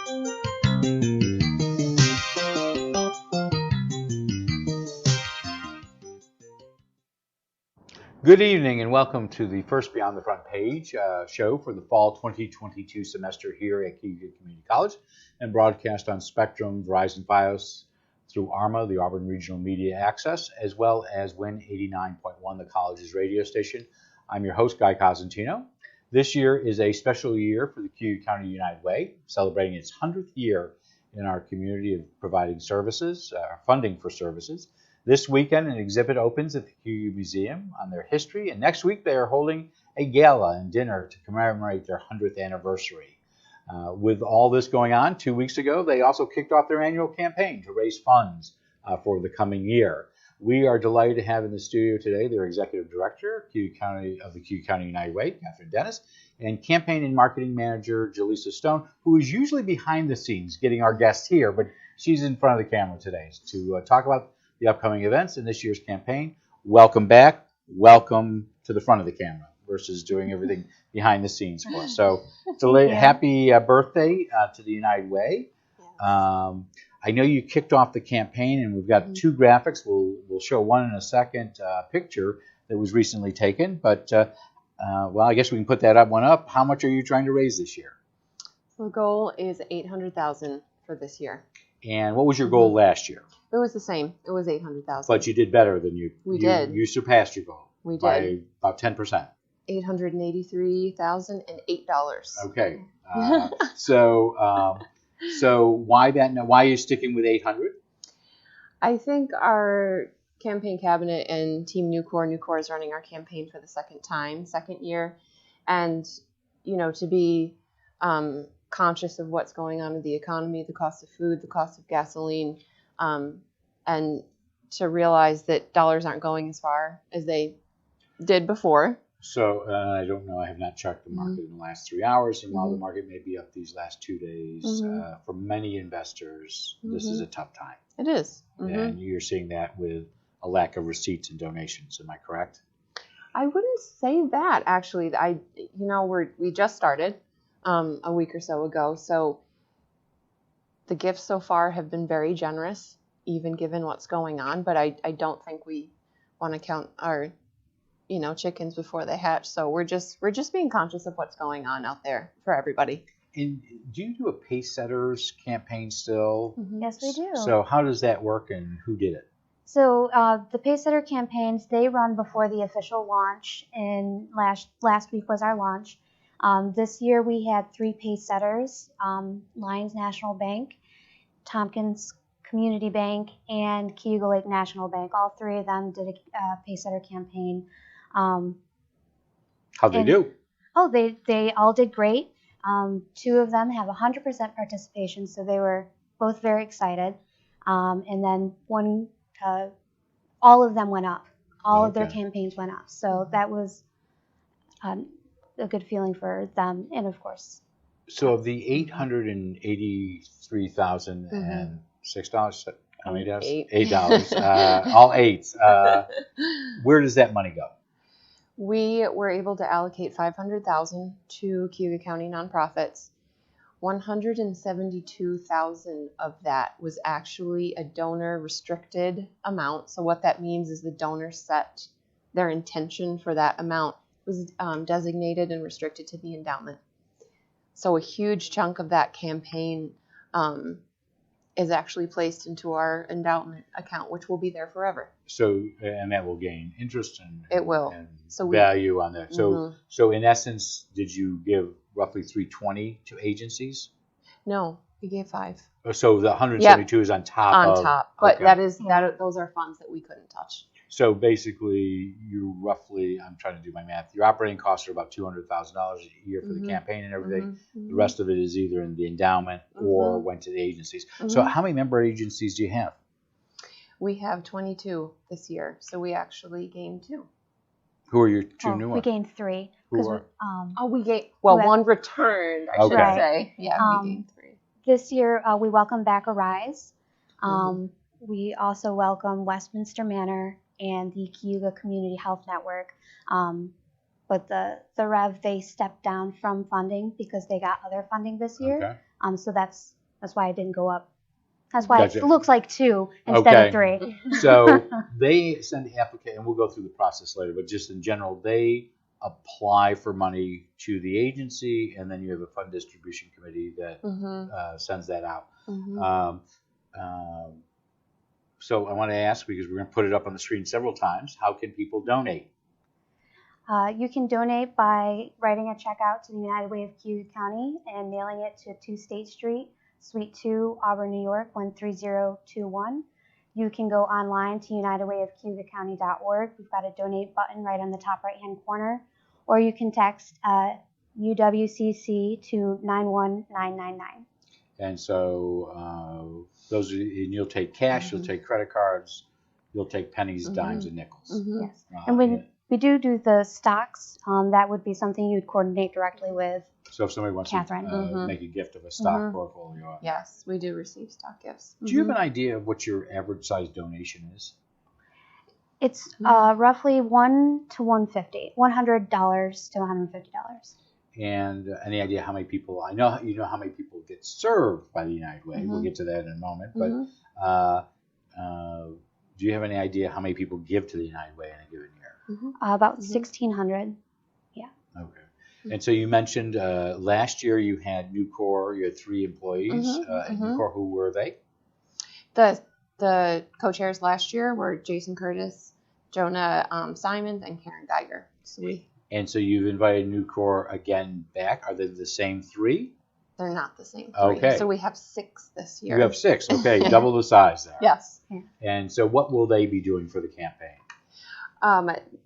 Good evening and welcome to the first Beyond the Front Page show for the fall 2022 semester here at Cayuga Community College and broadcast on Spectrum, Verizon Fios through ARMA, the Auburn Regional Media Access, as well as WIN 89.1, the college's radio station. I'm your host, Guy Cosentino. This year is a special year for the Cayuga County United Way, celebrating its 100th year in our community of providing services, funding for services. This weekend, an exhibit opens at the Cayuga Museum on their history, and next week they are holding a gala and dinner to commemorate their 100th anniversary. With all this going on, 2 weeks ago, they also kicked off their annual campaign to raise funds for the coming year. We are delighted to have in the studio today their Executive Director of the Cayuga County United Way, Kathryn, and Campaign and Marketing Manager Julisa Stone, who is usually behind the scenes getting our guests here, but she's in front of the camera today to talk about the upcoming events in this year's campaign. Welcome back. Welcome to the front of the camera versus doing everything behind the scenes for us. So, happy birthday to the United Way. I know you kicked off the campaign, and we've got two graphics. We'll show one in a second picture that was recently taken. But, well, I guess we can put that one up. How much are you trying to raise this year? The goal is $800,000 for this year. And what was your goal last year? It was the same. It was $800,000. But you did better than you. We did. You surpassed your goal. We did. By about 10%. $883,008. Okay. So why that? Why are you sticking with 800? I think our campaign cabinet and Team Nucor is running our campaign for the second year. And, to be conscious of what's going on in the economy, the cost of food, the cost of gasoline, and to realize that dollars aren't going as far as they did before. So I don't know. I have not checked the market in the last 3 hours, and while the market may be up these last 2 days, for many investors, this is a tough time. It is. And you're seeing that with a lack of receipts and donations. Am I correct? I wouldn't say that, actually. We just started a week or so ago, so the gifts so far have been very generous, even given what's going on. But I don't think we want to count our, chickens before they hatch. So we're just being conscious of what's going on out there for everybody. And do you do a pace setters campaign still? Yes, we do. So how does that work, and who did it? So the pace setter campaigns, they run before the official launch. And last week was our launch. This year we had 3 pace setters, Lions National Bank, Tompkins Community Bank, and Cayuga Lake National Bank. All 3 of them did a pace setter campaign. How'd they do? Oh, they all did great. 2 of them have 100% participation, so they were both very excited. And then all of them went up. All of their campaigns went up. So that was a good feeling for them, and of course. So of the $883,006, how many dollars? $8. All 8s. Where does that money go? We were able to allocate $500,000 to Cayuga County nonprofits. $172,000 of that was actually a donor restricted amount. So what that means is the donor set their intention for that amount was designated and restricted to the endowment. So a huge chunk of that campaign is actually placed into our endowment account, which will be there forever. So, and that will gain interest and value on that. So in essence, did you give roughly $320 to agencies? No, we gave 5. So the 172 is on top. On top, but those are funds that we couldn't touch. So basically, you roughly, I'm trying to do my math, your operating costs are about $200,000 a year for the campaign and everything. The rest of it is either in the endowment or went to the agencies. So how many member agencies do you have? We have 22 this year, so we actually gained 2. Who are your 2 new ones? We gained 3. One returned, I should say. Yeah, we gained 3. This year, we welcome back Arise. We also welcome Westminster Manor and the Cayuga Community Health Network. But the Rev, they stepped down from funding because they got other funding this year. So that's That's why it didn't go up. That's why Gotcha. it looks like 2 instead of 3. So they send the application, and we'll go through the process later, but just in general, they apply for money to the agency, and then you have a fund distribution committee that sends that out. So I want to ask, because we're going to put it up on the screen several times, how can people donate? You can donate by writing a check out to the United Way of Cayuga County and mailing it to 2 State Street, Suite 2, Auburn, New York, 13021. You can go online to unitedwayofcayugacounty.org. We've got a donate button right on the top right-hand corner. Or you can text UWCC to 91999. And so those are, and you'll take cash, you'll take credit cards, you'll take pennies, dimes, and nickels. Yes. And when we do the stocks, that would be something you'd coordinate directly with. So if somebody wants Kathryn. to make a gift of a stock portfolio. Yes, we do receive stock gifts. Do you have an idea of what your average size donation is? It's roughly $1 to $150, $100 to $150. And any idea how many people? I know you know how many people get served by the United Way. We'll get to that in a moment. But do you have any idea how many people give to the United Way in a given year? About 1,600. Yeah. Okay. And so you mentioned last year you had Nucor. You had 3 employees at Nucor. Who were they? The co-chairs last year were Jason Curtis, Jonah Simons, and Karen Geiger. So you've invited Nucor again back. Are they the same 3? They're not the same 3. Okay. So we have 6 this year. You have 6. Okay, double the size there. Yes. And so what will they be doing for the campaign?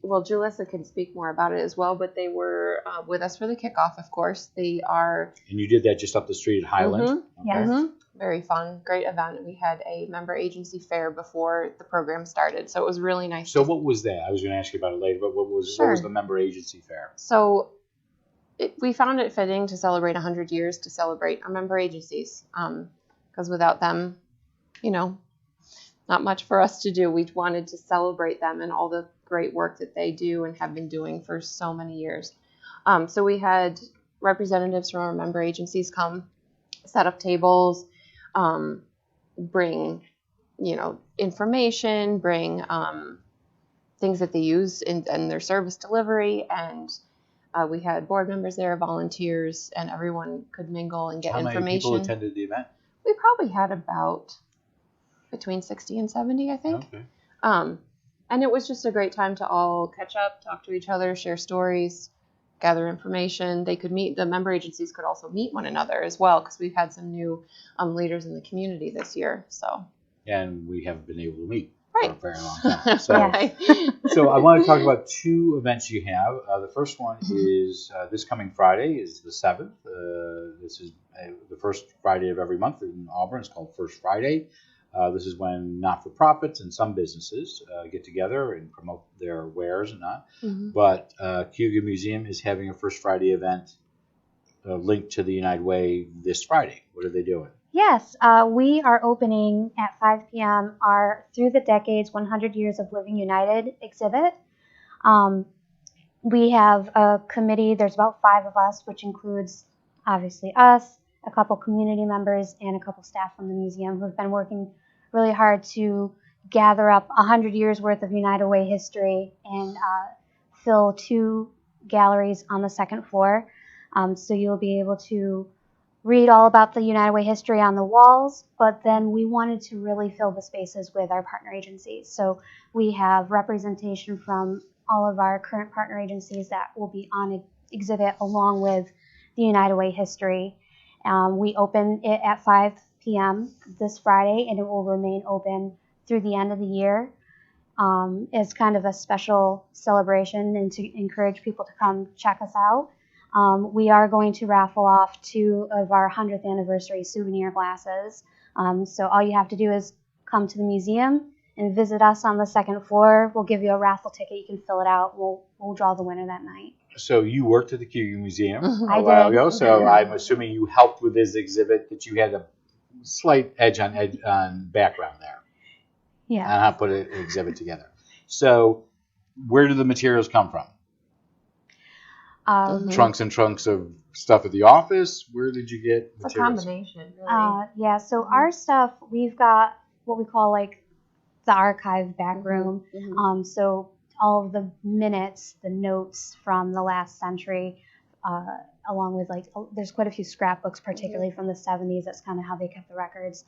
Well, Julisa can speak more about it as well, but they were with us for the kickoff, of course. They are... And you did that just up the street at Highland? Okay. Yes. Very fun, great event. We had a member agency fair before the program started, so it was really nice. So what was that? I was going to ask you about it later, but what was the member agency fair? So we found it fitting to celebrate 100 years to celebrate our member agencies, because without them, not much for us to do. We wanted to celebrate them and all the great work that they do and have been doing for so many years. So we had representatives from our member agencies come, set up tables, bring, information, bring things that they use in their service delivery. And we had board members there, volunteers, and everyone could mingle and get information. How many people attended the event? We probably had about between 60 and 70, I think. Okay. And it was just a great time to all catch up, talk to each other, share stories, gather information. They could meet, the member agencies could also meet one another as well, because we've had some new leaders in the community this year. And we haven't been able to meet for a very long time. So I want to talk about 2 events you have. The first one is this coming Friday is the 7th. This is the first Friday of every month in Auburn. It's called First Friday. This is when not-for-profits and some businesses get together and promote their wares and not. But Cayuga Museum is having a First Friday event linked to the United Way this Friday. What are they doing? Yes, we are opening at 5 p.m. our Through the Decades 100 Years of Living United exhibit. We have a committee. There's about 5 of us, which includes obviously us, a couple community members, and a couple staff from the museum who have been working really hard to gather up 100 years worth of United Way history and fill 2 galleries on the 2nd floor. So you'll be able to read all about the United Way history on the walls, but then we wanted to really fill the spaces with our partner agencies. So we have representation from all of our current partner agencies that will be on exhibit along with the United Way history. We open it at 5 p.m. this Friday, and it will remain open through the end of the year as kind of a special celebration and to encourage people to come check us out. We are going to raffle off 2 of our 100th anniversary souvenir glasses. So all you have to do is come to the museum and visit us on the 2nd floor. We'll give you a raffle ticket. You can fill it out. We'll draw the winner that night. So you worked at the Cayuga Museum a while ago, so I'm assuming you helped with this exhibit, that you had a slight edge on background there. Yeah. On how to put an exhibit together. So where do the materials come from? Trunks and trunks of stuff at the office? Where did you get It's materials? a combination, really. Yeah, so our stuff, we've got what we call like the archive back room. So all of the minutes, the notes from the last century, along with like, there's quite a few scrapbooks, particularly from the 70s. That's kind of how they kept the records.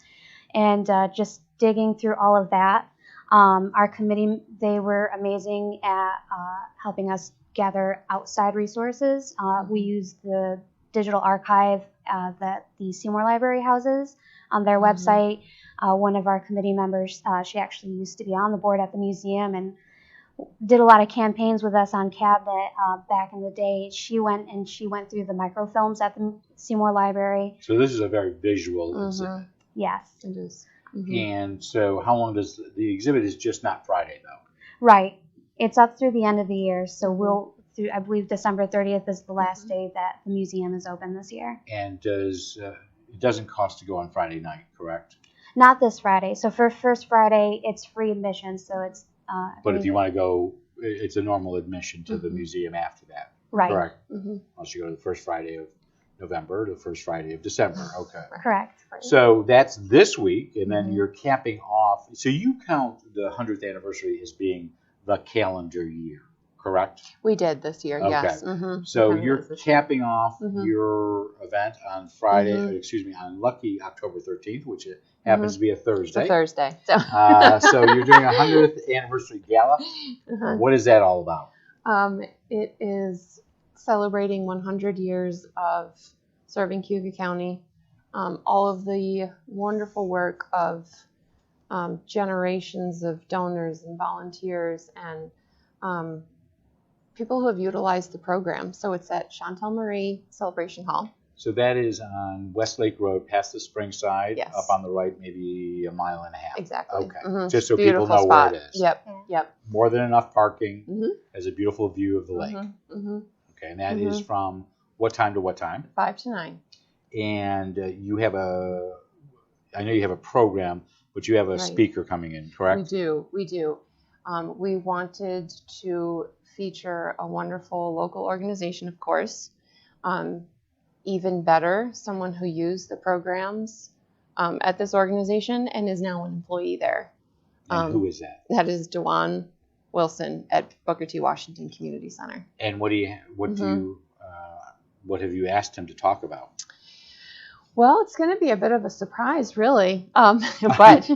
And just digging through all of that. Our committee, they were amazing at helping us gather outside resources. We used the digital archive that the Seymour Library houses on their website. One of our committee members, she actually used to be on the board at the museum and did a lot of campaigns with us on cabinet back in the day. She went through the microfilms at the Seymour Library. So this is a very visual exhibit. Yes. It is. And so how long does the exhibit is just not Friday though? Right. It's up through the end of the year. So I believe December 30th is the last day that the museum is open this year. And it doesn't cost to go on Friday night, correct? Not this Friday. So for first Friday, it's free admission. So it's. But if you want to go, it's a normal admission to the museum after that. Right. Correct. Unless you go to the first Friday of November to the first Friday of December. Okay. Correct. So that's this week, and then you're capping off. So you count the 100th anniversary as being the calendar year, correct? We did this year, yes. So you're capping off your event on Friday, on lucky October 13th, which happens to be a Thursday. It's a Thursday. So you're doing a 100th anniversary gala. What is that all about? It is celebrating 100 years of serving Cayuga County, all of the wonderful work of generations of donors and volunteers and people who have utilized the program. So it's at Chantal Marie Celebration Hall. So that is on Westlake Road, past the Springside, Yes. up on the right, maybe a mile and a half. Exactly. Okay, just so Beautiful people know spot. where it is. Yep. More than enough parking. Has a beautiful view of the lake. Okay, and that is from what time to what time? 5 to 9. And you have I know you have a program, but you have a speaker coming in, correct? We do. We wanted to feature a wonderful local organization, of course. Even better, someone who used the programs at this organization and is now an employee there. And who is that? That is DeJuan Wilson at Booker T. Washington Community Center. And what have you asked him to talk about? Well, it's going to be a bit of a surprise, really. But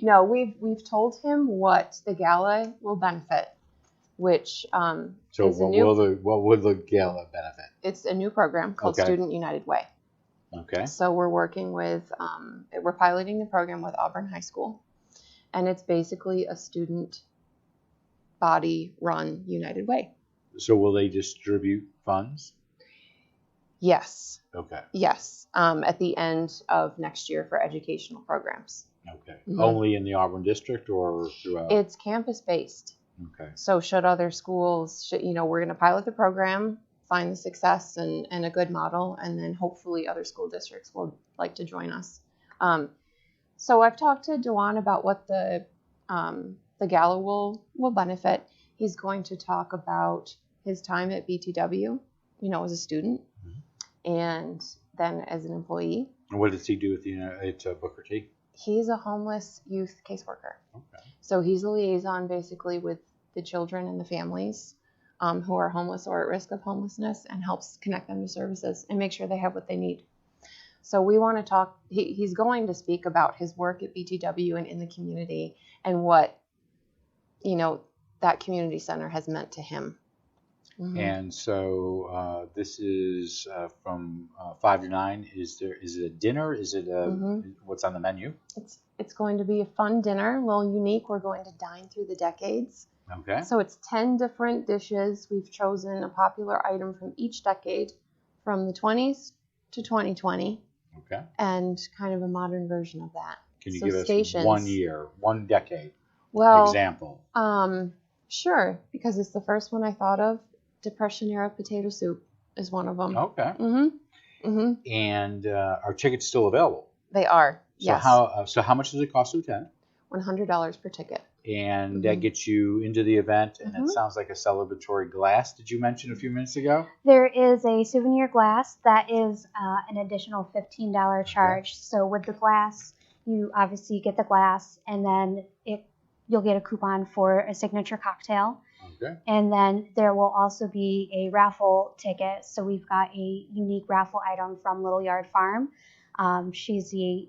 no, we've told him what the gala will benefit, which so is what will the gala benefit? It's a new program called Student United Way. Okay. So we're working with, we're piloting the program with Auburn High School, and it's basically a student body run United Way. So will they distribute funds? Yes. Okay. Yes. At the end of next year for educational programs. Okay. Only in the Auburn district or throughout? It's campus based. Okay. So should other schools, we're going to pilot the program, find the success and a good model, and then hopefully other school districts will like to join us. So I've talked to DeJuan about what the gala will benefit. He's going to talk about his time at BTW, as a student, and then as an employee. And what does he do at Booker T? He's a homeless youth caseworker. Okay. So he's a liaison basically with the children and the families who are homeless or at risk of homelessness, and helps connect them to services and make sure they have what they need. So we want to talk, he's going to speak about his work at BTW and in the community and what, that community center has meant to him. And so this is from 5 to 9. Is it a dinner? Is it what's on the menu? It's going to be a fun dinner, a little unique. We're going to dine through the decades. Okay. So it's 10 different dishes. We've chosen a popular item from each decade, from the 20s to 2020. Okay. And kind of a modern version of that. Can you give us 1 year, 1 decade example? Sure, because it's the first one I thought of. Depression era potato soup is one of them. Okay. And are tickets still available? They are. So yes. How much does it cost to attend? $100 per ticket. and that gets you into the event, and it sounds like a celebratory glass. Did you mention a few minutes ago? There is a souvenir glass that is an additional $15 charge. So with the glass, you obviously get the glass, and then you'll get a coupon for a signature cocktail. Okay. And then there will also be a raffle ticket. So we've got a unique raffle item from Little Yard Farm. She's the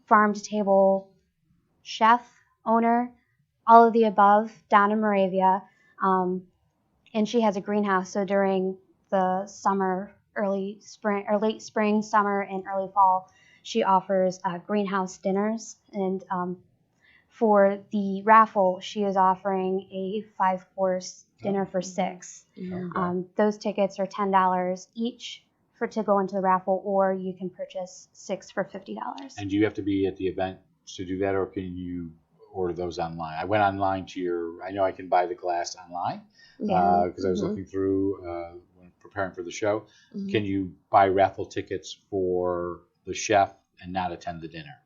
farm-to-table chef, owner, all of the above, down in Moravia. And she has a greenhouse. So during the summer, late spring, summer, and early fall, she offers greenhouse dinners. And for the raffle, she is offering a 5-course dinner for 6. Okay. Those tickets are $10 each to go into the raffle, or you can purchase 6 for $50. And do you have to be at the event to do that, or can you order those online? I went online to I know I can buy the glass online because I was looking through when preparing for the show. Can you buy raffle tickets for the chef and not attend the dinner?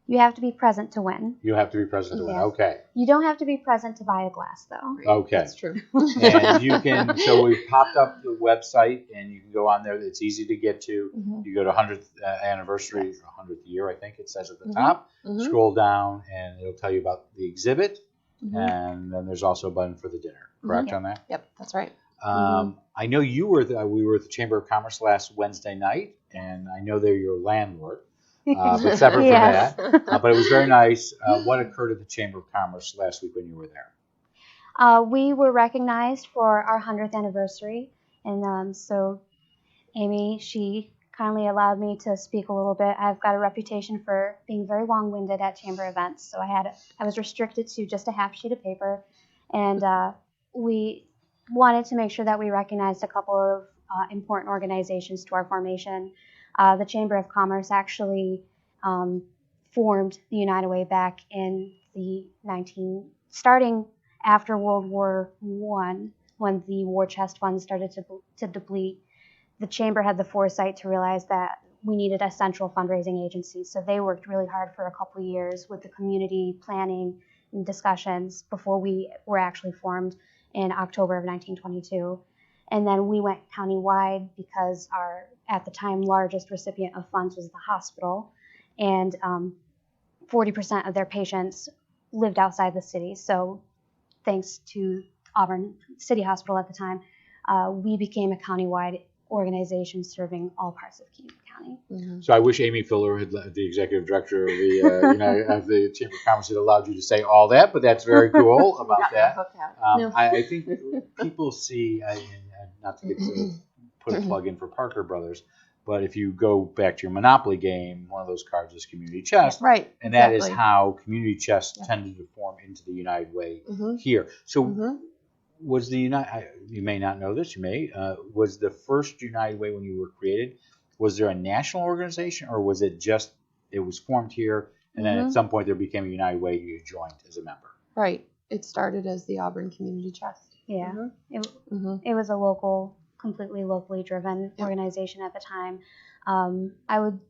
You have to be present to win. You have to be present to win. Okay. You don't have to be present to buy a glass, though. Okay. That's true. And you can, so we've popped up the website, and you can go on there. It's easy to get to. You go to 100th anniversary, 100th year, I think it says at the top. Scroll down, and it'll tell you about the exhibit. And then there's also a button for the dinner. Correct on that? Yep, that's right. I know we were at the Chamber of Commerce last Wednesday night, and I know they're your landlord. But separate from that. But it was very nice. What occurred at the Chamber of Commerce last week when you were there? We were recognized for our 100th anniversary. And so Amy, she kindly allowed me to speak a little bit. I've got a reputation for being very long-winded at chamber events. So I was restricted to just a half sheet of paper. And we wanted to make sure that we recognized a couple of important organizations to our formation. The Chamber of Commerce actually formed the United Way back in the starting after World War I, when the war chest funds started to deplete. The Chamber had the foresight to realize that we needed a central fundraising agency. So they worked really hard for a couple of years with the community planning and discussions before we were actually formed in October of 1922. And then we went countywide because our, at the time, largest recipient of funds was the hospital. And 40% of their patients lived outside the city. So thanks to Auburn City Hospital at the time, we became a countywide organization serving all parts of Cayuga County. So I wish Amy Filler, the executive director of the of the Chamber of Commerce, had allowed you to say all that, but that's very cool about that. I think people see, not to get to put a plug in for Parker Brothers, but if you go back to your Monopoly game, one of those cards is Community Chest. Right. And that is how Community Chest tended to form into the United Way here. So was the you may not know this, you may, was the first United Way when you were created, was there a national organization, or was it just, it was formed here, and then at some point there became a United Way, you joined as a member? Right. It started as the Auburn Community Chest. Yeah. It was a completely locally driven organization at the time. I would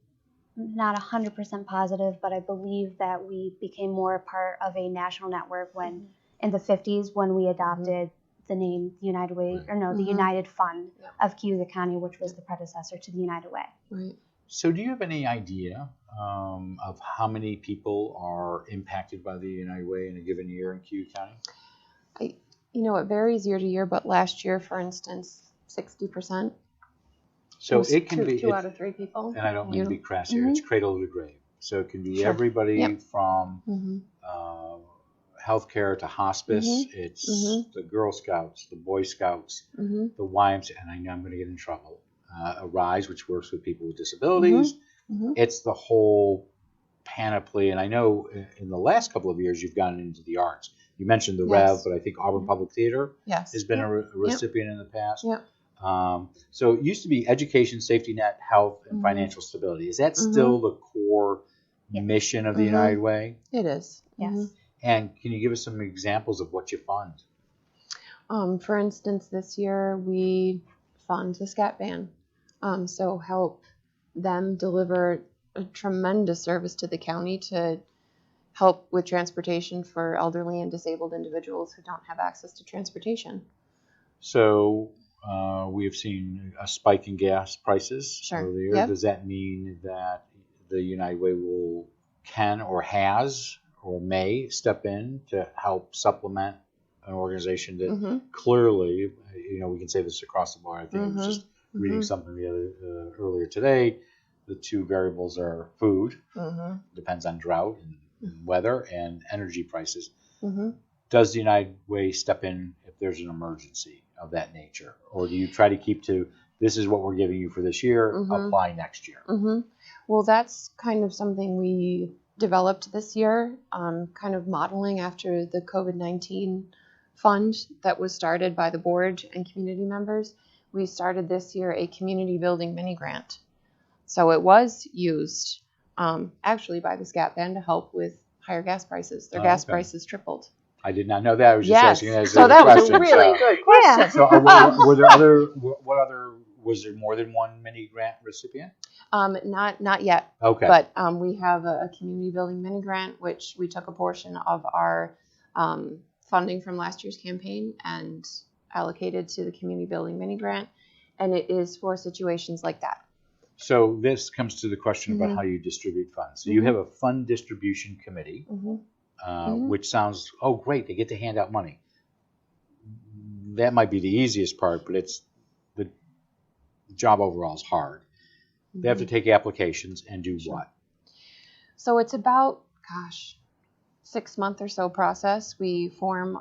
not 100% positive, but I believe that we became more a part of a national network when in the 50s when we adopted the name the United Way, the United Fund of Cayuga County, which was the predecessor to the United Way. Right. So do you have any idea of how many people are impacted by the United Way in a given year in Cayuga County? It varies year to year, but last year, for instance, 60%. So it can be 2 out of 3 people. And I don't mean to be crass here. It's cradle to grave. So it can be everybody from healthcare to hospice. It's the Girl Scouts, the Boy Scouts, the YMCA, and I know I'm going to get in trouble. Arise, which works with people with disabilities. It's the whole panoply. And I know in the last couple of years you've gotten into the arts. You mentioned the Rev, but I think Auburn Public Theater has been a recipient in the past. So it used to be education, safety net, health, and financial stability. Is that still the core mission of the United Way? It is. Yes. And can you give us some examples of what you fund? For instance, this year we fund the Scat Band. So help them deliver a tremendous service to the county to help with transportation for elderly and disabled individuals who don't have access to transportation. So we have seen a spike in gas prices Sure. earlier. Yep. Does that mean that the United Way can or has or may step in to help supplement an organization that clearly, we can say this across the board. I think I was just reading something earlier today. The two variables are food, depends on drought and weather, and energy prices. Does the United Way step in if there's an emergency of that nature? Or do you try to keep to, this is what we're giving you for this year, apply next year? Well, that's kind of something we developed this year, kind of modeling after the COVID-19 fund that was started by the board and community members. We started this year a community building mini grant. So it was used actually by the SCAT band to help with higher gas prices. Their gas prices tripled. I did not know that. I was just asking as so a that question. was a really good question. Yeah. So was there more than one mini grant recipient? Not yet. Okay. But we have a community building mini grant, which we took a portion of our funding from last year's campaign and allocated to the community building mini grant, and it is for situations like that. So this comes to the question about how you distribute funds. So you have a fund distribution committee, which sounds, oh great, they get to hand out money. That might be the easiest part, but it's the job overall is hard. They have to take applications and do what? So it's about 6-month or so process. We form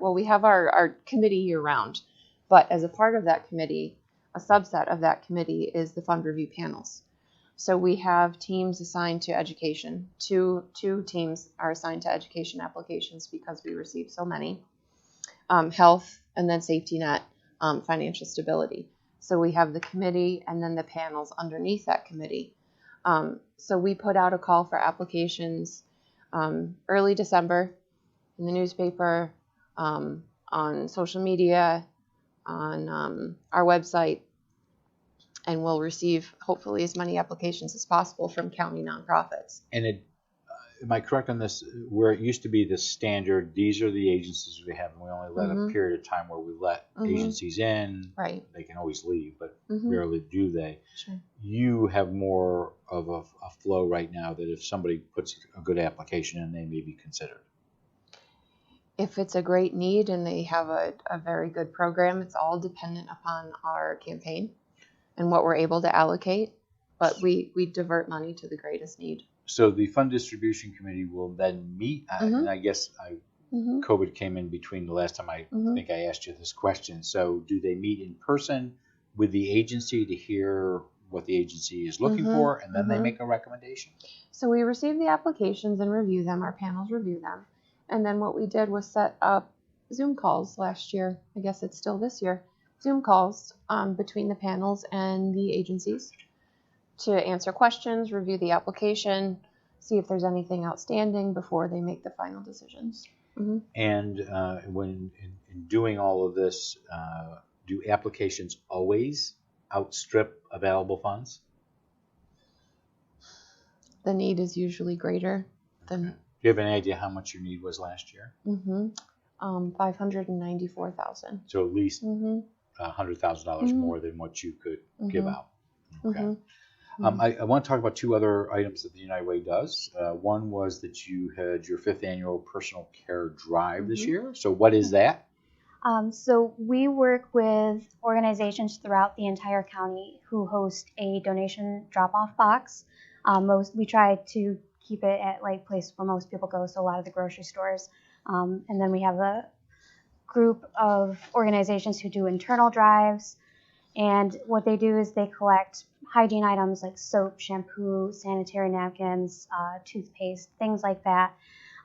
we have our committee year round, but as a part of that committee, a subset of that committee is the fund review panels. So we have teams assigned to education. Two teams are assigned to education applications because we receive so many. Health, and then safety net, financial stability. So we have the committee and then the panels underneath that committee. So we put out a call for applications early December in the newspaper, on social media, on our website, and we'll receive hopefully as many applications as possible from county nonprofits. And am I correct on this? Where it used to be the standard, these are the agencies we have, and we only let a period of time where we let agencies in. Right. They can always leave, but rarely do they. Sure. You have more of a flow right now that if somebody puts a good application in, they may be considered. If it's a great need and they have a very good program, it's all dependent upon our campaign and what we're able to allocate. But we divert money to the greatest need. So the fund distribution committee will then meet, and I guess COVID came in between the last time I think I asked you this question. So do they meet in person with the agency to hear what the agency is looking for, and then they make a recommendation? So we receive the applications and review them. Our panels review them. And then what we did was set up Zoom calls last year. I guess it's still this year. Zoom calls between the panels and the agencies to answer questions, review the application, see if there's anything outstanding before they make the final decisions. And when in doing all of this, do applications always outstrip available funds? The need is usually greater than... Okay. Do you have any idea how much your need was last year? $594,000. So at least $100,000 more than what you could give out. Okay. I want to talk about two other items that the United Way does. One was that you had your 5th annual personal care drive this year. So what is that? So we work with organizations throughout the entire county who host a donation drop-off box. We try to keep it at like place where most people go, so a lot of the grocery stores. And then we have a group of organizations who do internal drives. And what they do is they collect hygiene items like soap, shampoo, sanitary napkins, toothpaste, things like that.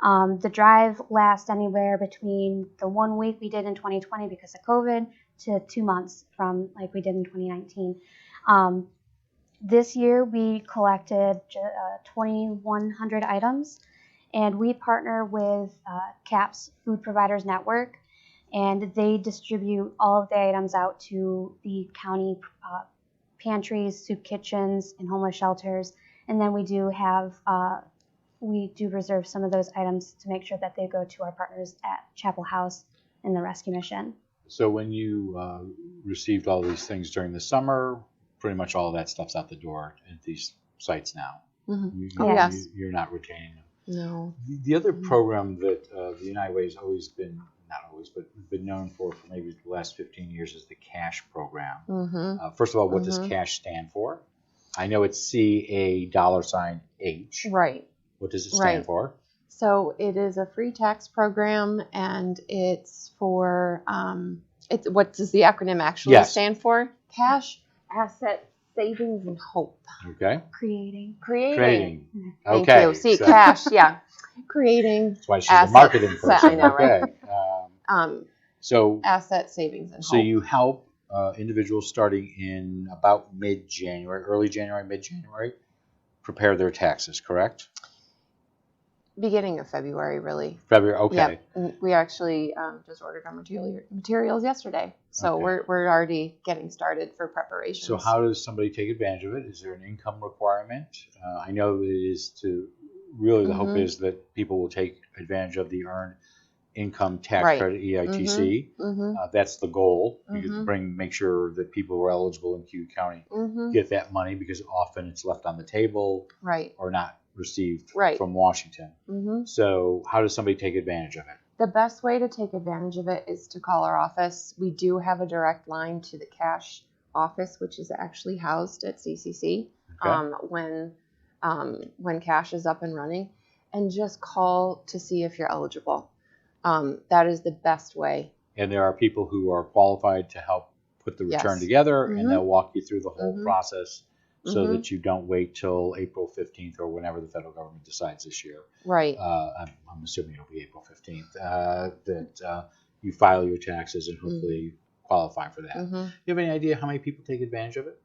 The drive lasts anywhere between the 1 week we did in 2020 because of COVID to 2 months from like we did in 2019. This year we collected 2,100 items, and we partner with CAPS Food Providers Network, and they distribute all of the items out to the county pantries, soup kitchens, and homeless shelters. And then we do have we do reserve some of those items to make sure that they go to our partners at Chapel House and the rescue mission. So when you received all these things during the summer, pretty much all of that stuff's out the door at these sites now. Mm-hmm. Yes. You're not retaining them. No. The other program that the United Way has always been, not always, but been known for maybe the last 15 years is the CASH program. Mm-hmm. First of all, what does CASH stand for? I know it's $CA$H. Right. What does it stand for? So it is a free tax program, and it's for, what does the acronym actually stand for? Cash, Asset, Savings, and Hope. Okay. Creating. Okay. Thank you. See, so, cash, creating. That's why she's a marketing person. I know, right? So asset, savings, and hope. So you help individuals starting in about mid-January, early January, mid-January, prepare their taxes, correct? Beginning of February, really. February, okay. Yep. We actually just ordered our materials yesterday, so we're already getting started for preparations. So how does somebody take advantage of it? Is there an income requirement? I know it is the hope is that people will take advantage of the Earned Income Tax Credit, EITC. That's the goal. You can make sure that people who are eligible in Cayuga County get that money, because often it's left on the table or not received from Washington. So how does somebody take advantage of it? The best way to take advantage of it is to call our office. We do have a direct line to the cash office, which is actually housed at CCC when cash is up and running, and just call to see if you're eligible. That is the best way. And there are people who are qualified to help put the return together, and they'll walk you through the whole process so that you don't wait till April 15th or whenever the federal government decides this year. Right. I'm assuming it'll be April 15th, that you file your taxes and hopefully qualify for that. Do you have any idea how many people take advantage of it?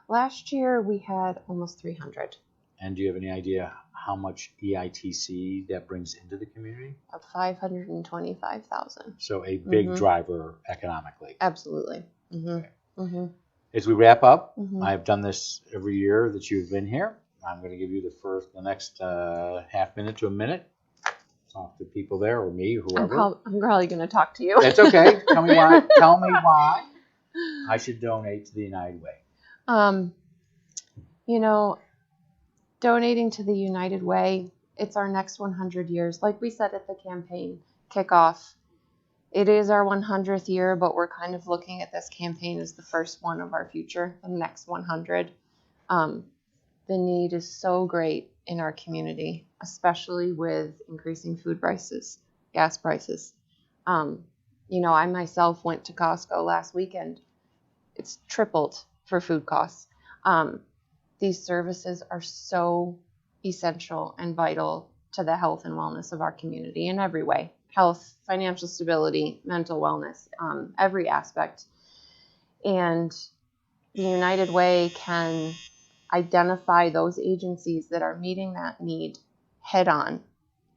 Last year we had almost 300. And do you have any idea how much EITC that brings into the community? Of 525,000. So a big driver economically. Absolutely. Okay. As we wrap up, I've done this every year that you've been here. I'm going to give you the next half minute to a minute. Talk to people there, or me, or whoever. I'm probably going to talk to you. That's okay. Tell me why. Tell me why I should donate to the United Way. Donating to the United Way, it's our next 100 years. Like we said at the campaign kickoff, it is our 100th year, but we're kind of looking at this campaign as the first one of our future, the next 100. The need is so great in our community, especially with increasing food prices, gas prices. I myself went to Costco last weekend. It's tripled for food costs. These services are so essential and vital to the health and wellness of our community in every way. Health, financial stability, mental wellness, every aspect. And the United Way can identify those agencies that are meeting that need head on.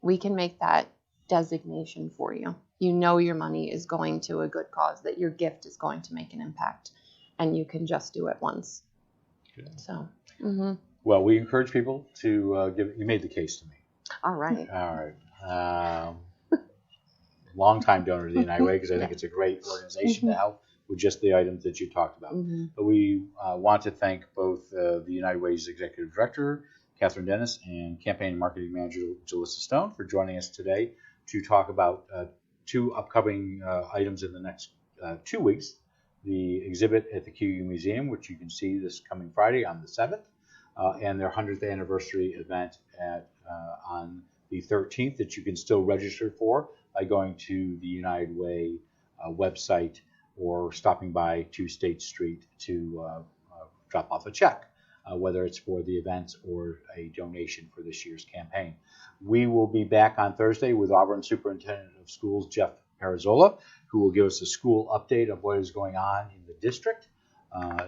We can make that designation for you. You know your money is going to a good cause, that your gift is going to make an impact, and you can just do it once. Good. So. Well, we encourage people to you made the case to me. All right. Long-time donor to the United Way, because I think it's a great organization to help with just the items that you talked about. But we want to thank both the United Way's Executive Director, Kathryn Dennis, and Campaign and Marketing Manager, Julisa Stone, for joining us today to talk about two upcoming items in the next 2 weeks. The exhibit at the Cayuga Museum, which you can see this coming Friday on the 7th, and their 100th anniversary event on the 13th that you can still register for by going to the United Way website or stopping by to State Street to drop off a check, whether it's for the events or a donation for this year's campaign. We will be back on Thursday with Auburn Superintendent of Schools, Jeff Parazola, who will give us a school update of what is going on in the district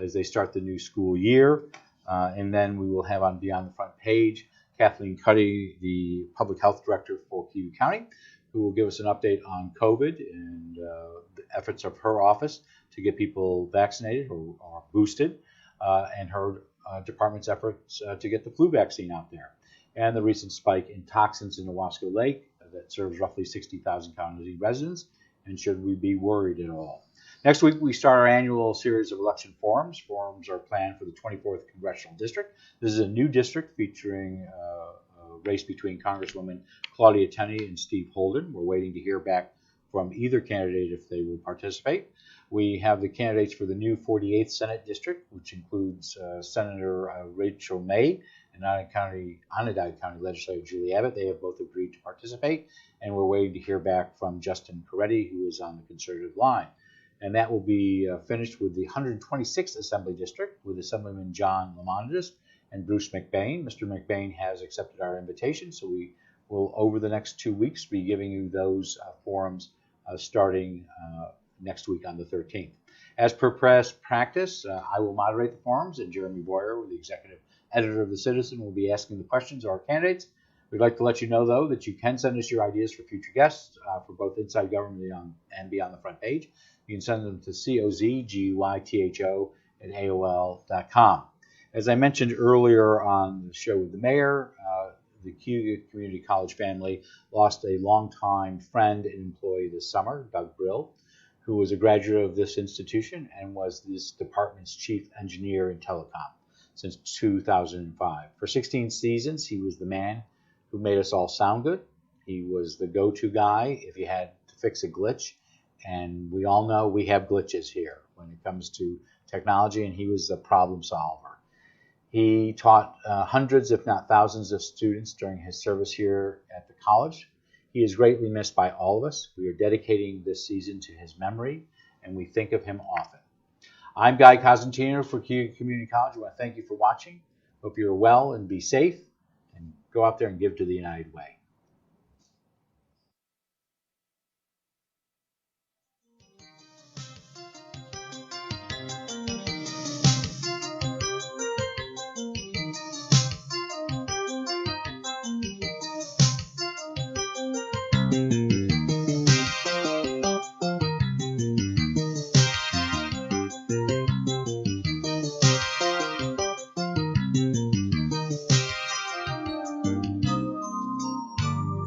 as they start the new school year. And then we will have on Beyond the Front Page Kathleen Cuddy, the Public Health Director for Cayuga County, who will give us an update on COVID and the efforts of her office to get people vaccinated or boosted, and her department's efforts to get the flu vaccine out there. and the recent spike in toxins in the Wasco Lake that serves roughly 60,000 county residents, and should we be worried at all? Next week, we start our annual series of election forums. Forums are planned for the 24th Congressional District. This is a new district featuring a race between Congresswoman Claudia Tenney and Steve Holden. We're waiting to hear back from either candidate if they will participate. We have the candidates for the new 48th Senate District, which includes Senator Rachel May and Onondaga County Legislator Julie Abbott. They have both agreed to participate, and we're waiting to hear back from Justin Coretti, who is on the conservative line. And that will be finished with the 126th Assembly District with Assemblyman John Lamondis and Bruce McBain. Mr. McBain has accepted our invitation, so we will, over the next 2 weeks, be giving you those forums starting next week on the 13th. As per practice, I will moderate the forums, and Jeremy Boyer, the executive editor of The Citizen, will be asking the questions of our candidates. We'd like to let you know, though, that you can send us your ideas for future guests for both Inside Government and Beyond the Front Page. You can send them to cozguytho@aol.com. As I mentioned earlier on the show with the mayor, the Cayuga Community College family lost a longtime friend and employee this summer, Doug Brill, who was a graduate of this institution and was this department's chief engineer in telecom since 2005. For 16 seasons, he was the man who made us all sound good. He was the go-to guy if you had to fix a glitch. And we all know we have glitches here when it comes to technology, and he was a problem solver. He taught hundreds, if not thousands, of students during his service here at the college. He is greatly missed by all of us. We are dedicating this season to his memory, and we think of him often. I'm Guy Cosentino for Cayuga Community College. I want to thank you for watching. Hope you're well and be safe, and go out there and give to the United Way.